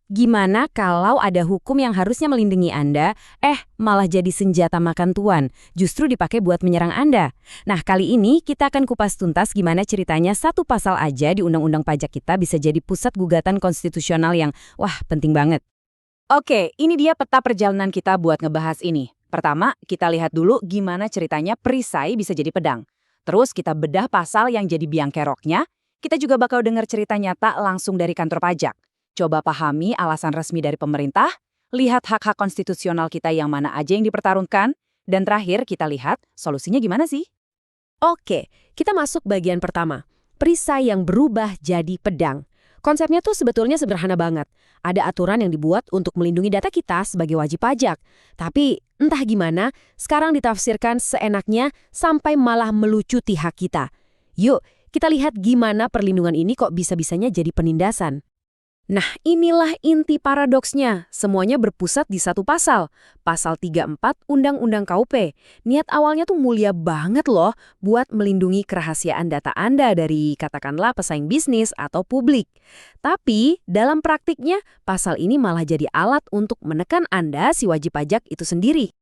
Gimana kalau ada hukum yang harusnya melindungi Anda, malah jadi senjata makan tuan, justru dipakai buat menyerang Anda? Nah, kali ini kita akan kupas tuntas gimana ceritanya satu pasal aja di Undang-Undang Pajak kita bisa jadi pusat gugatan konstitusional yang, wah, penting banget. Oke, ini dia peta perjalanan kita buat ngebahas ini. Pertama, kita lihat dulu gimana ceritanya perisai bisa jadi pedang. Terus kita bedah pasal yang jadi biang keroknya. Kita juga bakal dengar cerita nyata langsung dari kantor pajak. Coba pahami alasan resmi dari pemerintah, lihat hak-hak konstitusional kita yang mana aja yang dipertarungkan, dan terakhir kita lihat solusinya gimana sih? Oke, kita masuk bagian pertama. Perisai yang berubah jadi pedang. Konsepnya tuh sebetulnya sederhana banget. Ada aturan yang dibuat untuk melindungi data kita sebagai wajib pajak. Tapi entah gimana, sekarang ditafsirkan seenaknya sampai malah melucuti hak kita. Yuk, kita lihat gimana perlindungan ini kok bisa-bisanya jadi penindasan. Nah, inilah inti paradoksnya. Semuanya berpusat di satu pasal. Pasal 34 Undang-Undang KUP. Niat awalnya tuh mulia banget loh buat melindungi kerahasiaan data Anda dari katakanlah pesaing bisnis atau publik. Tapi, dalam praktiknya, pasal ini malah jadi alat untuk menekan Anda si wajib pajak itu sendiri.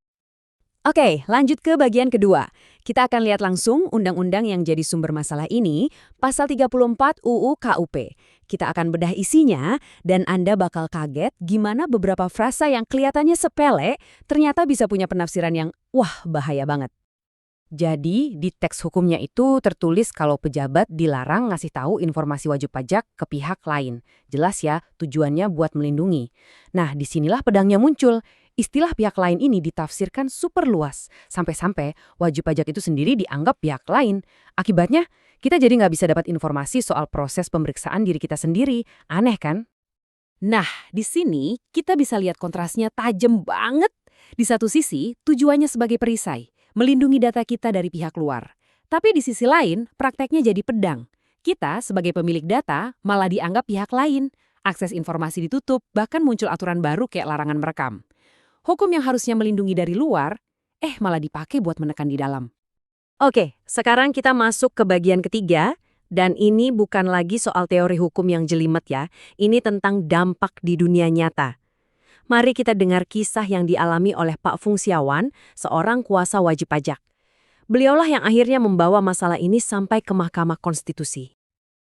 Oke, lanjut ke bagian kedua. Kita akan lihat langsung undang-undang yang jadi sumber masalah ini, pasal 34 UU KUP. Kita akan bedah isinya, dan Anda bakal kaget gimana beberapa frasa yang kelihatannya sepele, ternyata bisa punya penafsiran yang, wah, bahaya banget. Jadi, di teks hukumnya itu tertulis kalau pejabat dilarang ngasih tahu informasi wajib pajak ke pihak lain. Jelas ya, tujuannya buat melindungi. Nah, disinilah pedangnya muncul. Istilah pihak lain ini ditafsirkan super luas, sampai-sampai wajib pajak itu sendiri dianggap pihak lain. Akibatnya, kita jadi nggak bisa dapat informasi soal proses pemeriksaan diri kita sendiri. Aneh kan? Nah, di sini kita bisa lihat kontrasnya tajam banget. Di satu sisi, tujuannya sebagai perisai, melindungi data kita dari pihak luar. Tapi di sisi lain, prakteknya jadi pedang. Kita sebagai pemilik data malah dianggap pihak lain. Akses informasi ditutup, bahkan muncul aturan baru kayak larangan merekam. Hukum yang harusnya melindungi dari luar, malah dipakai buat menekan di dalam. Oke, sekarang kita masuk ke bagian ketiga, dan ini bukan lagi soal teori hukum yang jelimet ya, ini tentang dampak di dunia nyata. Mari kita dengar kisah yang dialami oleh Pak Fungsiawan, seorang kuasa wajib pajak. Beliaulah yang akhirnya membawa masalah ini sampai ke Mahkamah Konstitusi.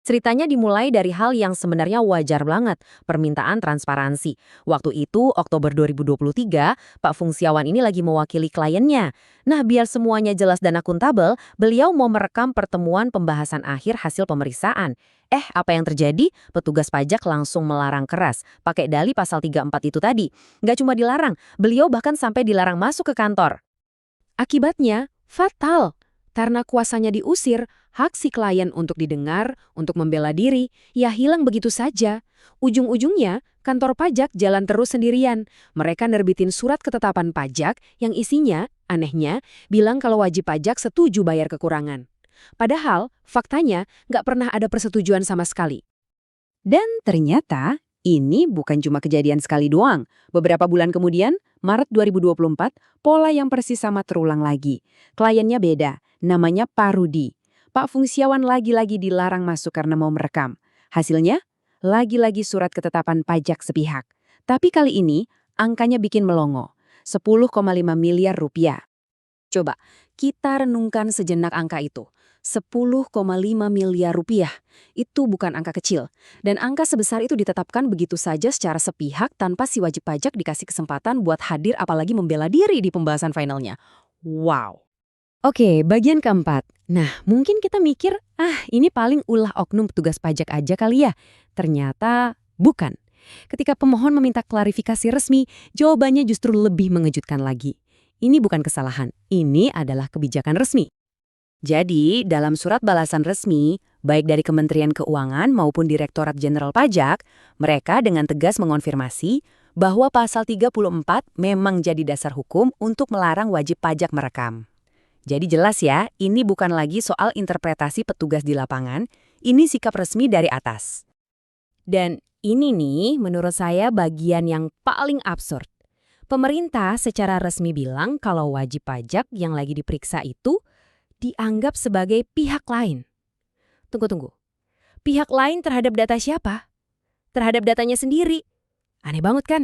Ceritanya dimulai dari hal yang sebenarnya wajar banget, permintaan transparansi. Waktu itu, Oktober 2023, Pak Fungsiawan ini lagi mewakili kliennya. Nah, biar semuanya jelas dan akuntabel, beliau mau merekam pertemuan pembahasan akhir hasil pemeriksaan. Apa yang terjadi? Petugas pajak langsung melarang keras, pakai dalih pasal 34 itu tadi. Nggak cuma dilarang, beliau bahkan sampai dilarang masuk ke kantor. Akibatnya, fatal. Karena kuasanya diusir, hak si klien untuk didengar, untuk membela diri, ya hilang begitu saja. Ujung-ujungnya, kantor pajak jalan terus sendirian. Mereka nerbitin surat ketetapan pajak yang isinya, anehnya, bilang kalau wajib pajak setuju bayar kekurangan. Padahal, faktanya nggak pernah ada persetujuan sama sekali. Dan ternyata ini bukan cuma kejadian sekali doang. Beberapa bulan kemudian, Maret 2024, pola yang persis sama terulang lagi. Kliennya beda, namanya Pak Rudi. Pak Fungsiawan lagi-lagi dilarang masuk karena mau merekam. Hasilnya, lagi-lagi surat ketetapan pajak sepihak. Tapi kali ini, angkanya bikin melongo. 10,5 miliar rupiah. Coba, kita renungkan sejenak angka itu. 10,5 miliar rupiah. Itu bukan angka kecil. Dan angka sebesar itu ditetapkan begitu saja secara sepihak tanpa si wajib pajak dikasih kesempatan buat hadir apalagi membela diri di pembahasan finalnya. Wow. Oke, bagian keempat. Nah, mungkin kita mikir, ini paling ulah oknum petugas pajak aja kali ya. Ternyata bukan. Ketika pemohon meminta klarifikasi resmi, jawabannya justru lebih mengejutkan lagi. Ini bukan kesalahan, ini adalah kebijakan resmi. Jadi, dalam surat balasan resmi, baik dari Kementerian Keuangan maupun Direktorat Jenderal Pajak, mereka dengan tegas mengonfirmasi bahwa pasal 34 memang jadi dasar hukum untuk melarang wajib pajak merekam. Jadi jelas ya, ini bukan lagi soal interpretasi petugas di lapangan, ini sikap resmi dari atas. Dan ini nih, menurut saya bagian yang paling absurd. Pemerintah secara resmi bilang kalau wajib pajak yang lagi diperiksa itu dianggap sebagai pihak lain. Tunggu. Pihak lain terhadap data siapa? Terhadap datanya sendiri. Aneh banget kan?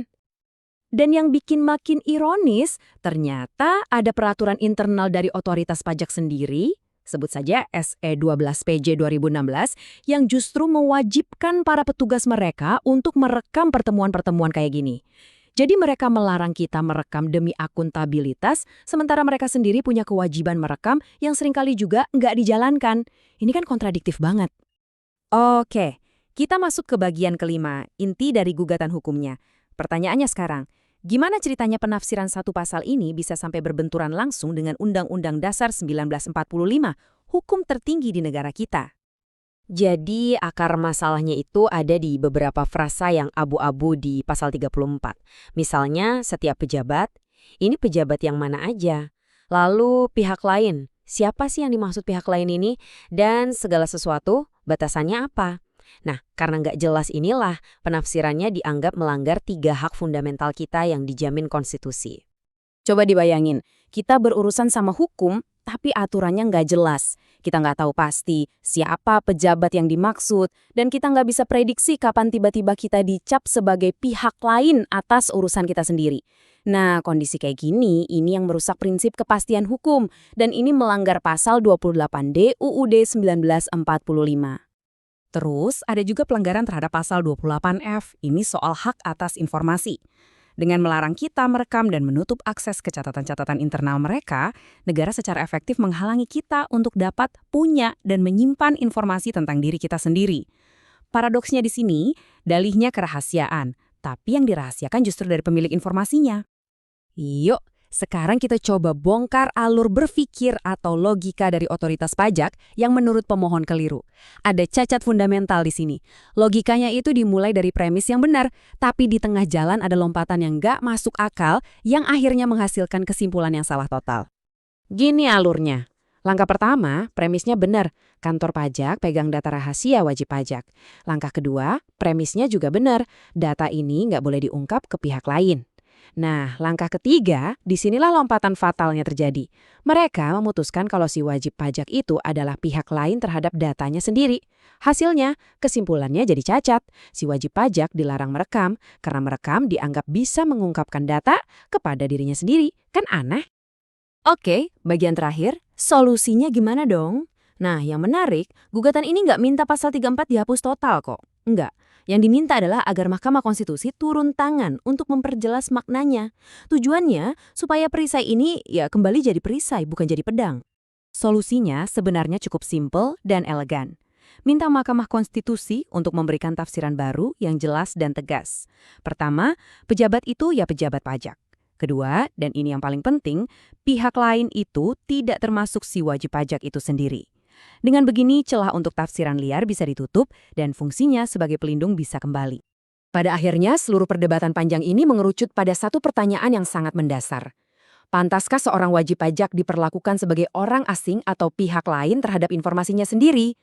Dan yang bikin makin ironis, ternyata ada peraturan internal dari otoritas pajak sendiri, sebut saja SE 12 PJ 2016, yang justru mewajibkan para petugas mereka untuk merekam pertemuan-pertemuan kayak gini. Jadi mereka melarang kita merekam demi akuntabilitas, sementara mereka sendiri punya kewajiban merekam yang seringkali juga nggak dijalankan. Ini kan kontradiktif banget. Oke, kita masuk ke bagian kelima, inti dari gugatan hukumnya. Pertanyaannya sekarang, gimana ceritanya penafsiran satu pasal ini bisa sampai berbenturan langsung dengan Undang-Undang Dasar 1945, hukum tertinggi di negara kita? Jadi akar masalahnya itu ada di beberapa frasa yang abu-abu di pasal 34. Misalnya setiap pejabat, ini pejabat yang mana aja? Lalu pihak lain, siapa sih yang dimaksud pihak lain ini? Dan segala sesuatu, batasannya apa? Nah, karena nggak jelas inilah, penafsirannya dianggap melanggar 3 hak fundamental kita yang dijamin konstitusi. Coba dibayangin, kita berurusan sama hukum, tapi aturannya nggak jelas. Kita nggak tahu pasti siapa pejabat yang dimaksud, dan kita nggak bisa prediksi kapan tiba-tiba kita dicap sebagai pihak lain atas urusan kita sendiri. Nah, kondisi kayak gini, ini yang merusak prinsip kepastian hukum, dan ini melanggar pasal 28D UUD 1945. Terus, ada juga pelanggaran terhadap pasal 28F, ini soal hak atas informasi. Dengan melarang kita merekam dan menutup akses ke catatan-catatan internal mereka, negara secara efektif menghalangi kita untuk dapat punya dan menyimpan informasi tentang diri kita sendiri. Paradoksnya di sini, dalihnya kerahasiaan, tapi yang dirahasiakan justru dari pemilik informasinya. Yuk, sekarang kita coba bongkar alur berpikir atau logika dari otoritas pajak yang menurut pemohon keliru. Ada cacat fundamental di sini. Logikanya itu dimulai dari premis yang benar, tapi di tengah jalan ada lompatan yang nggak masuk akal yang akhirnya menghasilkan kesimpulan yang salah total. Gini alurnya. Langkah pertama, premisnya benar. Kantor pajak pegang data rahasia wajib pajak. Langkah kedua, premisnya juga benar. Data ini nggak boleh diungkap ke pihak lain. Nah, langkah ketiga, disinilah lompatan fatalnya terjadi. Mereka memutuskan kalau si wajib pajak itu adalah pihak lain terhadap datanya sendiri. Hasilnya, kesimpulannya jadi cacat. Si wajib pajak dilarang merekam, karena merekam dianggap bisa mengungkapkan data kepada dirinya sendiri. Kan aneh? Oke, bagian terakhir, solusinya gimana dong? Nah, yang menarik, gugatan ini nggak minta pasal 34 dihapus total kok. Enggak. Yang diminta adalah agar Mahkamah Konstitusi turun tangan untuk memperjelas maknanya. Tujuannya supaya perisai ini ya kembali jadi perisai, bukan jadi pedang. Solusinya sebenarnya cukup simpel dan elegan. Minta Mahkamah Konstitusi untuk memberikan tafsiran baru yang jelas dan tegas. Pertama, pejabat itu ya pejabat pajak. Kedua, dan ini yang paling penting, pihak lain itu tidak termasuk si wajib pajak itu sendiri. Dengan begini, celah untuk tafsiran liar bisa ditutup dan fungsinya sebagai pelindung bisa kembali. Pada akhirnya, seluruh perdebatan panjang ini mengerucut pada satu pertanyaan yang sangat mendasar. Pantaskah seorang wajib pajak diperlakukan sebagai orang asing atau pihak lain terhadap informasinya sendiri?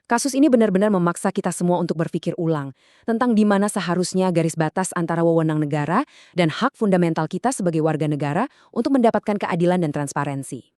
Kasus ini benar-benar memaksa kita semua untuk berpikir ulang tentang di mana seharusnya garis batas antara wewenang negara dan hak fundamental kita sebagai warga negara untuk mendapatkan keadilan dan transparansi.